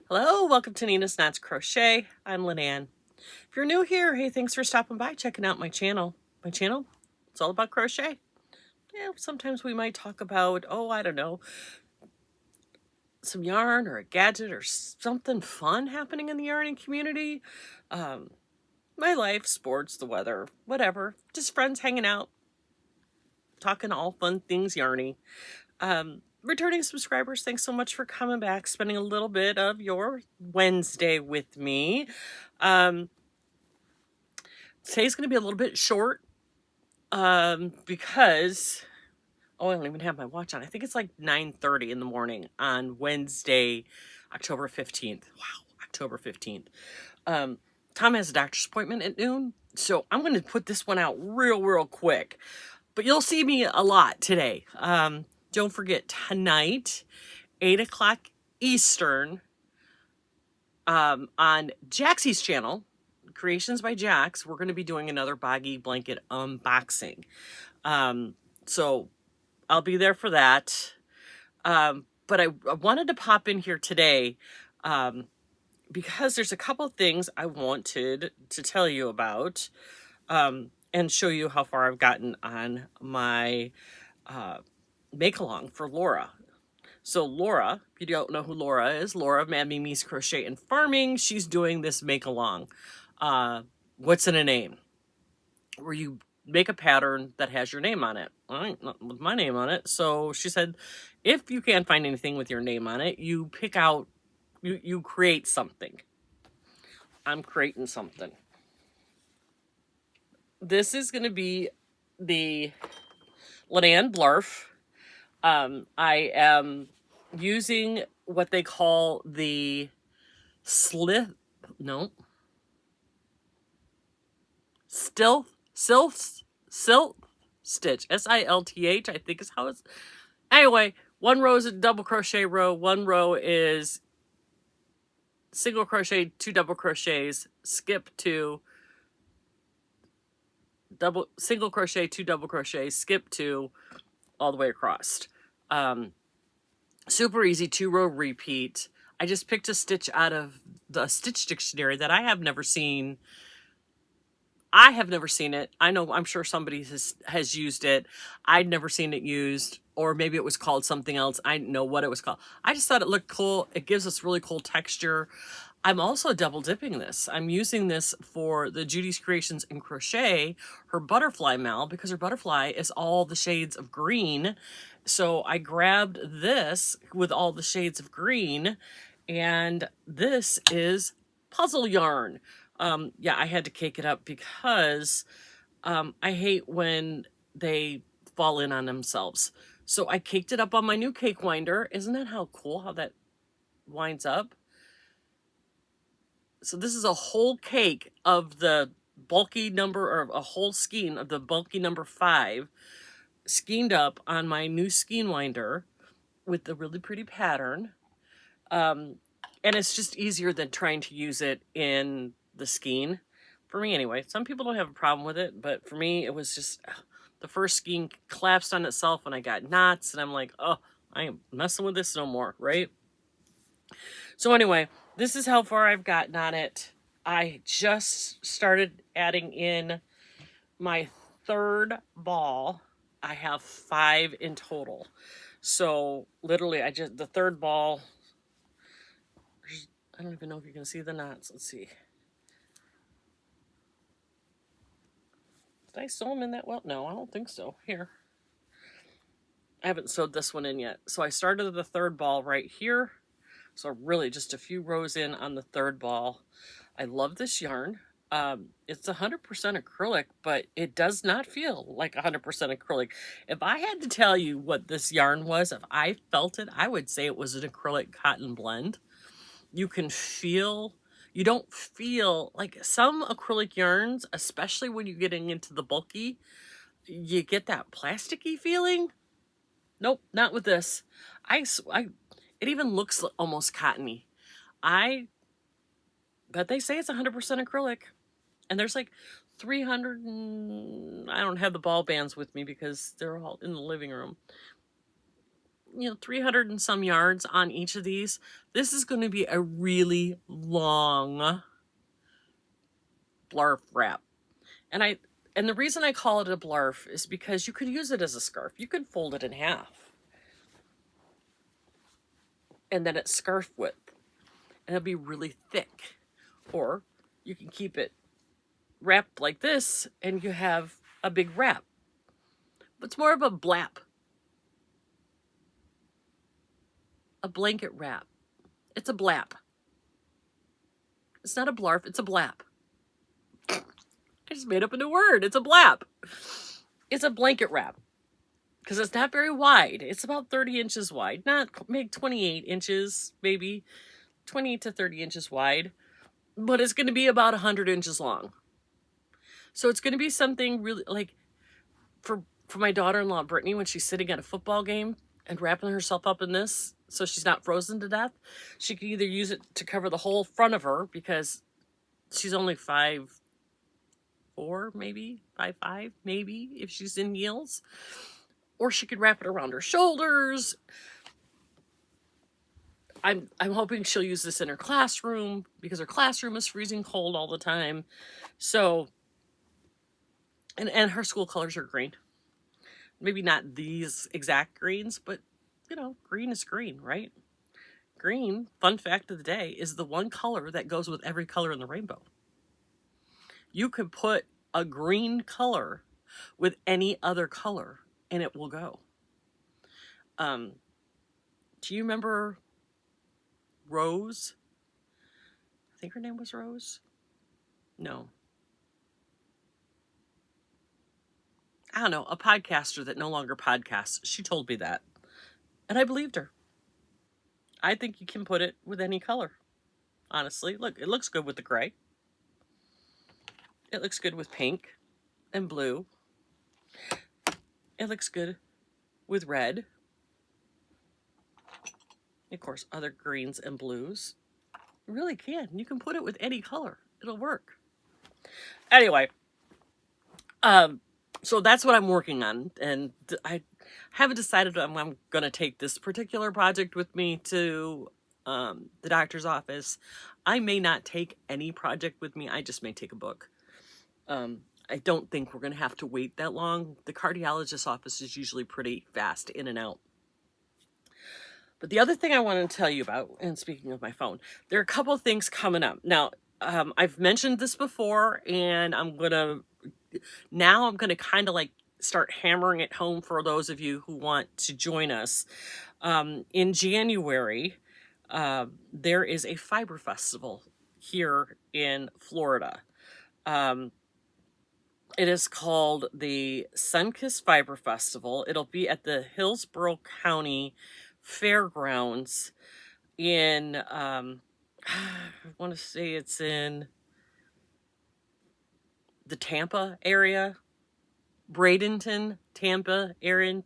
Hello, welcome to Nina's Knots Crochet. I'm Lynanne. If you're new here, hey, thanks for stopping by, checking out my channel. My channel, it's all about crochet. Yeah, sometimes we might talk about, I don't know, some yarn or a gadget or something fun happening in the yarning community. My life, sports, the weather, whatever. Just friends hanging out, talking all fun things yarny. Returning subscribers, thanks so much for coming back, spending a little bit of your Wednesday with me. Today's going to be a little bit short because, I don't even have my watch on. I think it's like 9:30 in the morning on Wednesday, October 15th. Wow, October 15th. Tom has a doctor's appointment at noon, so I'm going to put this one out real quick. But you'll see me a lot today. Don't forget, tonight, 8 o'clock Eastern, on Jaxie's channel, Creations by Jax, we're going to be doing another BOGGY blanket unboxing. So I'll be there for that. But I wanted to pop in here today because there's a couple things I wanted to tell you about and show you how far I've gotten on my make-along for Laura. So Laura, if you don't know who Laura is, Laura of Mad Mimi's Crochet and Farming, she's doing this make-along. What's in a name? Where you make a pattern that has your name on it. All right, not with my name on it. So she said, if you can't find anything with your name on it, you pick out, you create something. I'm creating something. This is going to be the Lynanne Blarf. I am using what they call the silk stitch, SILTH, I think is how it's. Anyway, one row is a double crochet row, one row is single crochet, 2 double crochets, skip 2, double single crochet, 2 double crochets, skip 2, all the way across. Super easy 2-row repeat. I just picked a stitch out of the Stitch Dictionary that I have never seen. I have never seen it. I know, I'm sure somebody has used it. I'd never seen it used, or maybe it was called something else. I didn't know what it was called. I just thought it looked cool. It gives us really cool texture. I'm also double dipping this. I'm using this for the Judy's Creations in Crochet, her butterfly mal, because her butterfly is all the shades of green. So I grabbed this with all the shades of green, and this is puzzle yarn. Yeah, I had to cake it up because I hate when they fall in on themselves. So I caked it up on my new cake winder. Isn't that how cool how that winds up? So this is a whole cake of the bulky number, or a whole skein of the bulky number 5, skeined up on my new skein winder with the really pretty pattern. And it's just easier than trying to use it in the skein. For me anyway. Some people don't have a problem with it, but for me it was just, the first skein collapsed on itself and I got knots, and I'm like, oh, I ain't messing with this no more, right? So anyway, this is how far I've gotten on it. I just started adding in my 3rd ball. I have 5 in total. So literally the 3rd ball, I don't even know if you can see the knots. Let's see. Did I sew them in that well? No, I don't think so. Here. I haven't sewed this one in yet. So I started the 3rd ball right here. So really just a few rows in on the 3rd ball. I love this yarn. It's 100% acrylic, but it does not feel like 100% acrylic. If I had to tell you what this yarn was, if I felt it, I would say it was an acrylic cotton blend. You can feel, you don't feel like some acrylic yarns, especially when you're getting into the bulky, you get that plasticky feeling. Nope, not with this. It even looks almost cottony. But they say it's 100% acrylic. And there's like 300, I don't have the ball bands with me because they're all in the living room. 300 and some yards on each of these. This is going to be a really long Blarf wrap. And the reason I call it a Blarf is because you could use it as a scarf. You could fold it in half. And then it's scarf width. And it'll be really thick. Or you can keep it wrapped like this and you have a big wrap. But it's more of a blap. A blanket wrap. It's a blap. It's not a blarf, it's a blap. I just made up a new word. It's a blap. It's a blanket wrap. Because it's not very wide. It's about 30 inches wide. Not maybe 28 inches, maybe 20 to 30 inches wide. But it's going to be about 100 inches long. So it's going to be something really, like, for my daughter-in-law, Brittany, when she's sitting at a football game and wrapping herself up in this so she's not frozen to death, she can either use it to cover the whole front of her because she's only 5'4", maybe 5'5", maybe if she's in heels, or she could wrap it around her shoulders. I'm hoping she'll use this in her classroom because her classroom is freezing cold all the time. So, and her school colors are green. Maybe not these exact greens, but green is green, right? Green, fun fact of the day, is the one color that goes with every color in the rainbow. You could put a green color with any other color and it will go. Do you remember Rose? I think her name was Rose. No. I don't know, a podcaster that no longer podcasts. She told me that. And I believed her. I think you can put it with any color. Honestly, look, it looks good with the gray. It looks good with pink and blue. It looks good with red. Of course, other greens and blues. You really can. You can put it with any color. It'll work. Anyway, so that's what I'm working on. And I haven't decided I'm going to take this particular project with me to the doctor's office. I may not take any project with me. I just may take a book. I don't think we're going to have to wait that long. The cardiologist's office is usually pretty fast in and out. But the other thing I want to tell you about, and speaking of my phone, there are a couple of things coming up. Now, I've mentioned this before, and I'm going to kind of like start hammering it home for those of you who want to join us. In January, there is a fiber festival here in Florida. It is called the Sunkist Fiber Festival. It'll be at the Hillsborough County Fairgrounds in, I want to say it's in the Tampa area, Bradenton, Tampa area.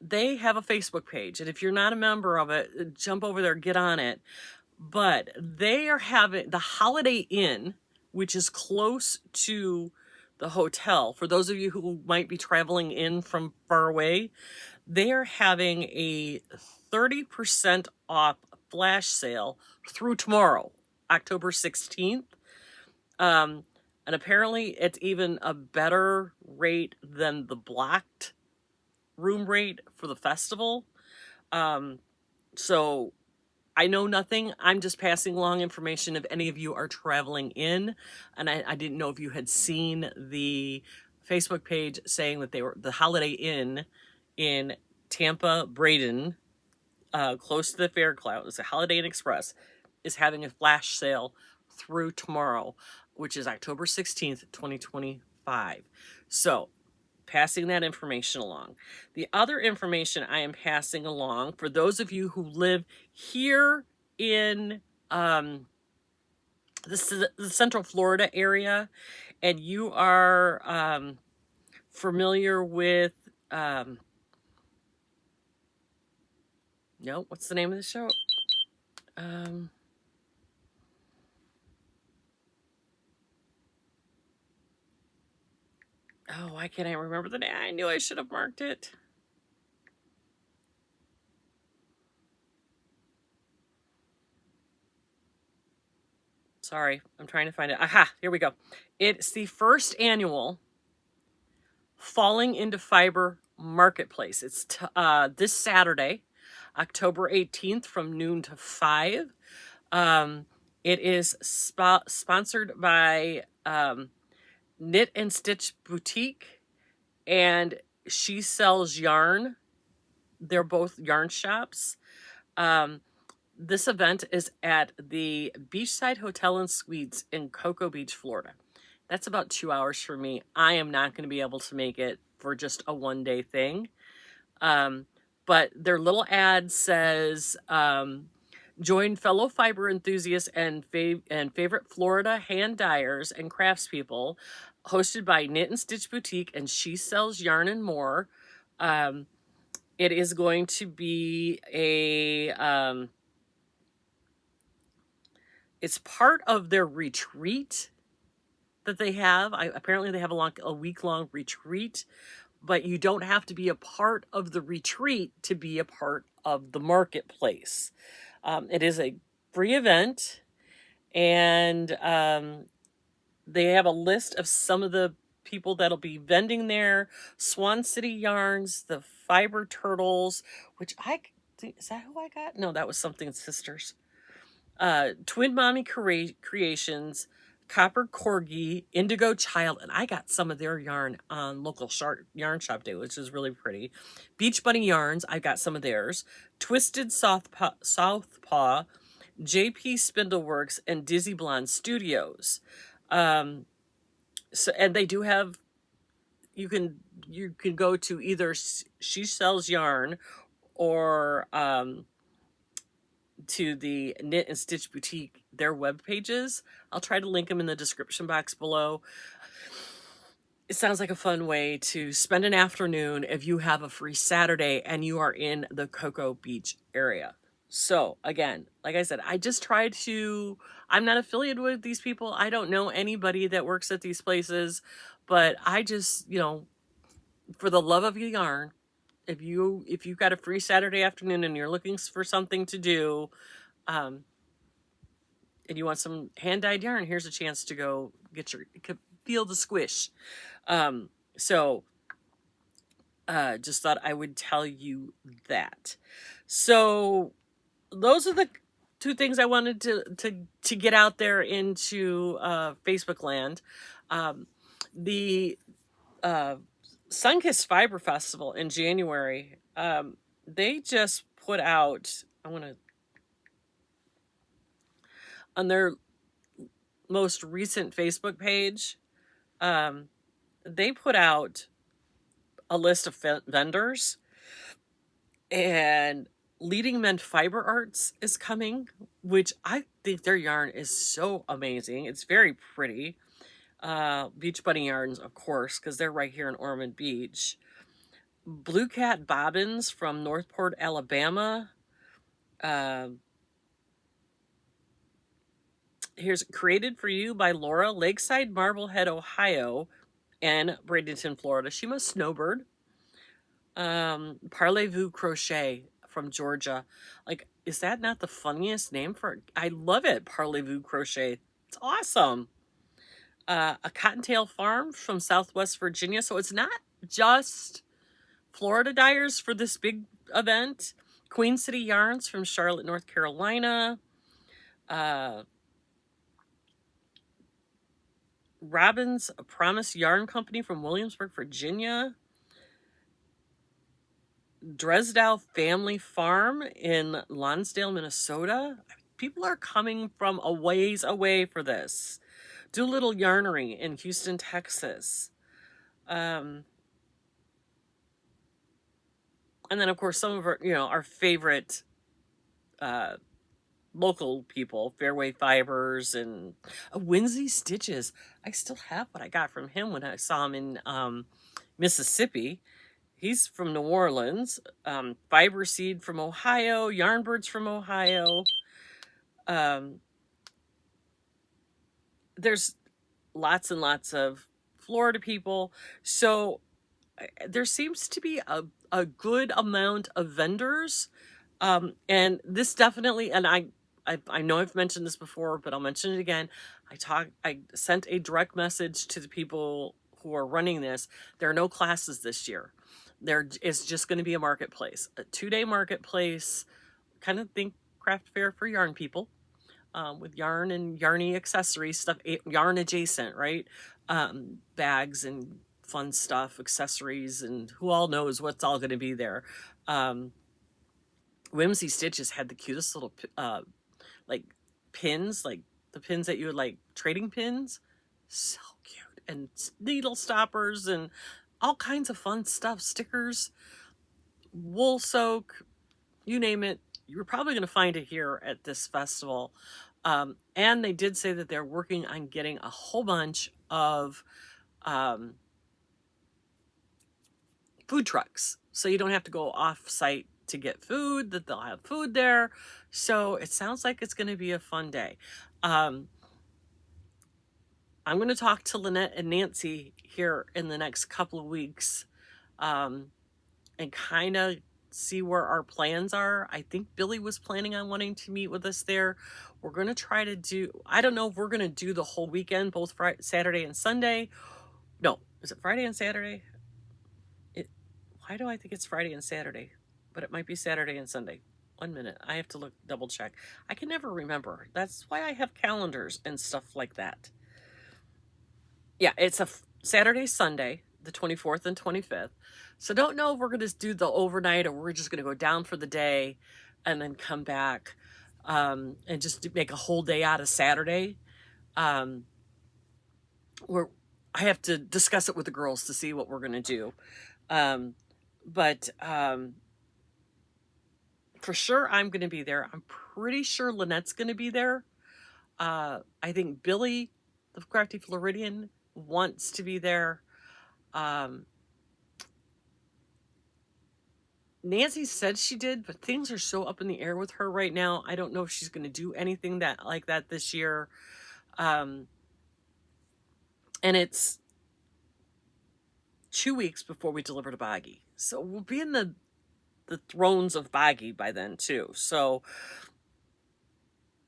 They have a Facebook page, and if you're not a member of it, jump over there, get on it. But they are having the Holiday Inn, which is close to the hotel. For those of you who might be traveling in from far away, they are having a 30% off flash sale through tomorrow, October 16th. And apparently it's even a better rate than the blocked room rate for the festival. So I know nothing. I'm just passing along information if any of you are traveling in. And I didn't know if you had seen the Facebook page saying that they were the Holiday Inn in Tampa, Braden, close to the Fairgrounds, the Holiday Inn Express, is having a flash sale through tomorrow, which is October 16th, 2025. So, passing that information along. The other information I am passing along for those of you who live here in the Central Florida area, and you are familiar with no, what's the name of the show? Oh, why can't I remember the name? I knew I should have marked it. Sorry, I'm trying to find it. Aha, here we go. It's the first annual Falling into Fiber Marketplace. It's this Saturday, October 18th from noon to 5. It is sponsored by Knit and Stitch Boutique, and She Sells Yarn. They're both yarn shops. This event is at the Beachside Hotel and Suites in Cocoa Beach, Florida. That's about 2 hours for me. I am not going to be able to make it for just a one-day thing. But their little ad says, join fellow fiber enthusiasts and favorite Florida hand dyers and craftspeople, hosted by Knit and Stitch Boutique and She Sells Yarn and More. It is going to be a... it's part of their retreat that they have. Apparently they have a week-long retreat, but you don't have to be a part of the retreat to be a part of the marketplace. It is a free event, and they have a list of some of the people that'll be vending there. Swan City Yarns, the Fiber Turtles, which is that who I got? No, that was Something Sisters. Twin Mommy Creations, Copper Corgi, Indigo Child, and I got some of their yarn on local yarn shop day, which is really pretty. Beach Bunny Yarns, I got some of theirs. Twisted Southpaw, JP Spindleworks, and Dizzy Blonde Studios. And they do have, you can go to either She Sells Yarn or to the Knit and Stitch Boutique, their web pages. I'll try to link them in the description box below. It sounds like a fun way to spend an afternoon if you have a free Saturday and you are in the Cocoa Beach area. So again, like I said, I just tried to, I'm not affiliated with these people. I don't know anybody that works at these places, but I just, for the love of yarn, if you've got a free Saturday afternoon and you're looking for something to do, and you want some hand-dyed yarn, here's a chance to go feel the squish. So just thought I would tell you that. So those are the two things I wanted to get out there into Facebook land. The Sunkissed Fiber Festival in January, they just put out, on their most recent Facebook page, they put out a list of vendors, and Leading Men Fiber Arts is coming, which I think their yarn is so amazing. It's very pretty. Beach Bunny Yarns, of course, because they're right here in Ormond Beach. Blue Cat Bobbins from Northport, Alabama. Here's Created for You by Laura, Lakeside, Marblehead, Ohio, and Bradenton, Florida. She must snowbird. Parlez-vous Crochet from Georgia. Like, is that not the funniest name for it? I love it. Parlez-vous Crochet. It's awesome. A Cottontail Farm from Southwest Virginia. So it's not just Florida dyers for this big event. Queen City Yarns from Charlotte, North Carolina. Robin's Promise Yarn Company from Williamsburg, Virginia. Dresdow Family Farm in Lonsdale, Minnesota. People are coming from a ways away for this. Doolittle Yarnery in Houston, Texas. And then, of course, some of our favorite local people, Fairway Fibers and Winsey Stitches. I still have what I got from him when I saw him in Mississippi. He's from New Orleans. Fiber Seed from Ohio. Yarnbirds from Ohio. There's lots and lots of Florida people. So there seems to be a good amount of vendors. And this definitely, and I know I've mentioned this before, but I'll mention it again. I sent a direct message to the people who are running this. There are no classes this year. There is just going to be a marketplace, a 2-day marketplace, kind of think craft fair for yarn people, with yarn and yarny accessories, stuff, yarn adjacent, right? Bags and fun stuff, accessories, and who all knows what's all going to be there. Whimsy Stitches had the cutest little like pins, like the pins that you would like, trading pins, so cute, and needle stoppers and all kinds of fun stuff, stickers, wool soak, you name it. You're probably going to find it here at this festival. And they did say that they're working on getting a whole bunch of food trucks, so you don't have to go off site to get food, that they'll have food there. So it sounds like it's going to be a fun day. I'm going to talk to Lynette and Nancy here in the next couple of weeks, and kind of see where our plans are. I think Billy was planning on wanting to meet with us there. We're going to try to do, I don't know if we're going to do the whole weekend, both Friday, Saturday and Sunday. No, is it Friday and Saturday? Why do I think it's Friday and Saturday? But it might be Saturday and Sunday. 1 minute. I have to look, double check. I can never remember. That's why I have calendars and stuff like that. Yeah, it's a Saturday, Sunday, the 24th and 25th. So don't know if we're going to do the overnight or we're just going to go down for the day and then come back, and just make a whole day out of Saturday. I have to discuss it with the girls to see what we're going to do. But for sure, I'm going to be there. I'm pretty sure Lynette's going to be there. I think Billy, the Crafty Floridian, wants to be there. Nancy said she did, but things are so up in the air with her right now. I don't know if she's going to do anything like that this year. And it's 2 weeks before we deliver to BOGGY. So we'll be in the thrones of BOGGY by then too. So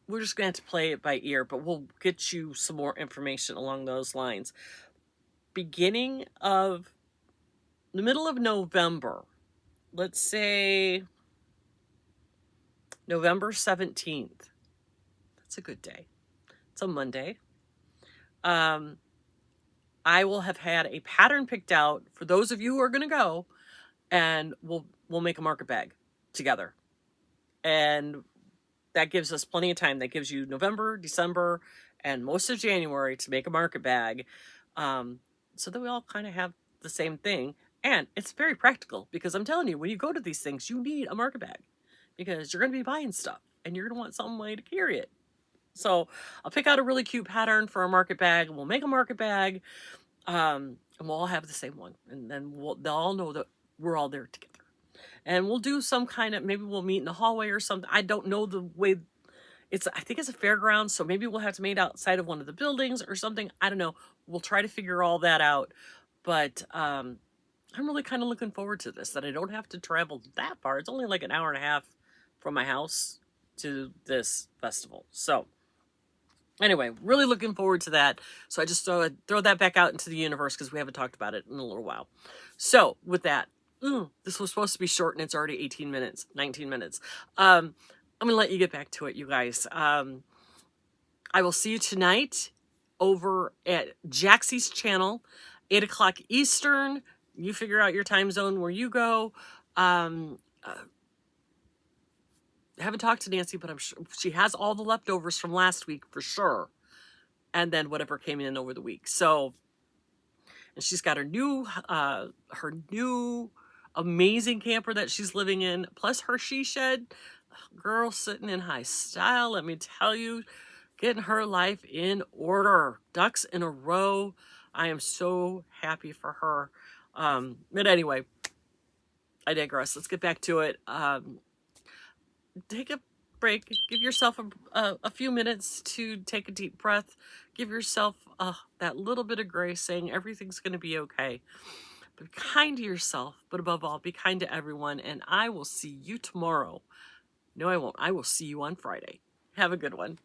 we're just going to have to play it by ear, but we'll get you some more information along those lines. Beginning of the middle of November, let's say November 17th. That's a good day. It's a Monday. I will have had a pattern picked out for those of you who are going to go, and we'll make a market bag together. And that gives us plenty of time. That gives you November, December, and most of January to make a market bag, so that we all kind of have the same thing. And it's very practical, because I'm telling you, when you go to these things, you need a market bag, because you're going to be buying stuff and you're going to want some way to carry it. So I'll pick out a really cute pattern for a market bag, and we'll make a market bag, and we'll all have the same one. And then they'll all know that we're all there together. And we'll do some kind of, maybe we'll meet in the hallway or something. I don't know the way. I think it's a fairground, so maybe we'll have to meet outside of one of the buildings or something. I don't know. We'll try to figure all that out. But I'm really kind of looking forward to this, that I don't have to travel that far. It's only like an hour and a half from my house to this festival. So anyway, really looking forward to that. So I just throw that back out into the universe, because we haven't talked about it in a little while. So with that, this was supposed to be short, and it's already 18 minutes, 19 minutes. I'm going to let you get back to it, you guys. I will see you tonight over at Jaxie's channel, 8 o'clock Eastern. You figure out your time zone where you go. I haven't talked to Nancy, but I'm sure she has all the leftovers from last week for sure. And then whatever came in over the week. So, and she's got her new amazing camper that she's living in, plus her she shed. Girl sitting in high style, let me tell you, getting her life in order, ducks in a row. I am so happy for her. But anyway, I digress. Let's get back to it. Take a break. Give yourself a few minutes to take a deep breath. Give yourself that little bit of grace, saying everything's going to be okay. Be kind to yourself, but above all, be kind to everyone. And I will see you tomorrow. No, I won't. I will see you on Friday. Have a good one.